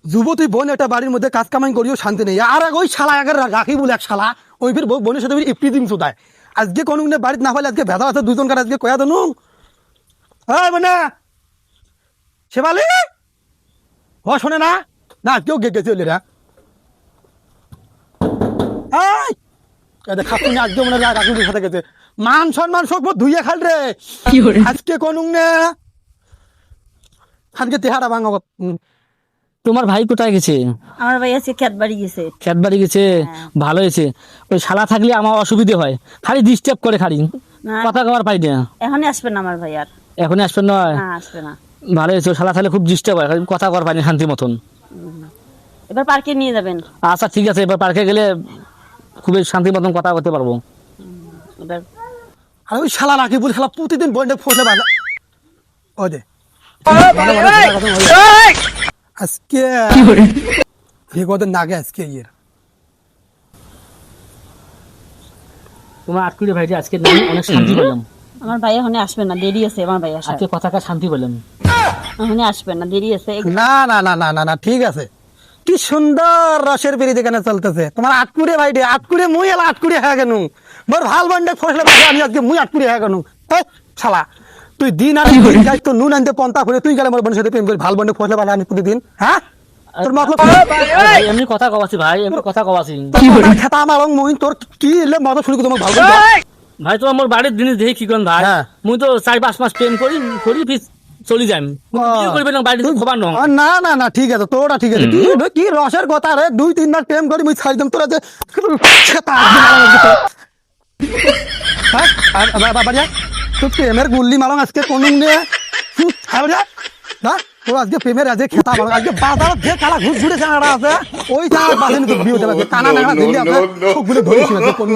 যুবতী বোন একটা বাড়ির মধ্যে কাজ কামাই করিও শান্তি নেই, আর ওই শালা আগে রাখি বলে এক শালা ওই ফির বোনের সাথে ইপ্রি দিন শুধায়। আজকে কোনো বাড়িতে না হলে আজকে ভেদা আছে দুজন কার আজকে কয়া দেনু। হ্যাঁ মানে শেফালি ও শোনে না না কেউ গেছে ওলেরা খাতুন আজকে মনে হয় রাখি সাথে গেছে। মান সম্মান সব ধুইয়া খাল রে আজকে কোন না আজকে তেহারা ভাঙা। তোমার ভাই কোথায় গেছে? আমার ভাই আছে খেত বাড়ি গেছে। খেত বাড়ি গেছে, ভালো হয়েছে। ওই শালা থাকলে আমার অসুবিধে হয়, খালি ডিস্টার্ব করে, খালি না, কথা কবার পাই না। এখনই আসবে না আমার ভাই, আর এখনই আসবেন নয়? না আসবে না। ভালো হয়েছে, শালা থাকলে খুব ডিস্টার্ব হয়, খালি কথা কবার পাই না শান্তি মতন। এবার পার্কে নিয়ে যাবেন। আচ্ছা ঠিক আছে, এবার পার্কে গেলে খুবই শান্তি মতন কথা বলতে পারবো। এবার আর ওই শালা রাখি বলে শালা প্রতিদিন বইটা ফসলে বাঁধা ও দে আজকে কদিন নাগে আজকে ইয়ের তোমার আটকুড়ে ভাইটি আজকে অনেক শান্তি পেলাম। আমার ভাই এখনই আসবে না, দেরি আছে আমার ভাই আসার। আজকে কথাটা শান্তি পেলাম। এখনই আসবে না, দেরি আছে। না না না না না না ঠিক আছে। কি সুন্দর রসের বেরি যেখানে চলতেছে তোমার আটকুড়ে ভাইটি আটকুড়ে মুই এলা আটকুড়ে হয়ে গেল মোর ভাল বন্ডে ফসলে বাঁধে আমি আজকে মুই আটকুড়ে হয়ে গেল। শালা তুই দিন আর যাই তো নুন আনতে পন্থা করে তুই গেলে মোর বোনের সাথে প্রেম করি ভাল বন্ডে ফসলে বাঁধে আমি প্রতিদিন। হ্যাঁ তোর মতলব এমনি কথা কবাছি ভাই, এমনি কথা কবাছি। খেতা আমার মুই তোর কি এলে মতো শুরু তোমার ভালো ভাই তোমার মোর বাড়ির জিনিস দেখে কি করেন ভাই? হ্যাঁ। মুই তো 4-5 মাস প্রেম করি ফির চলি যাই, করবেন না বাড়িতে খবর নয়। না না না ঠিক আছে তোরা ঠিক আছে। কি রসের কথা রে 2-3 বার প্রেম করি মুই ছাড়ি দিম তোরা যে তুই প্রেমের গুল্লি মারং আজকে কোন না তোর আজকে প্রেমের আজকে খেতা মারং আজকে বাজার যে কালা ঘুষ ঘুরে আছে ওই যা বাজে বিয়ে কানা নাগা দিল্লি আছে সবগুলো ধরেছিল কোন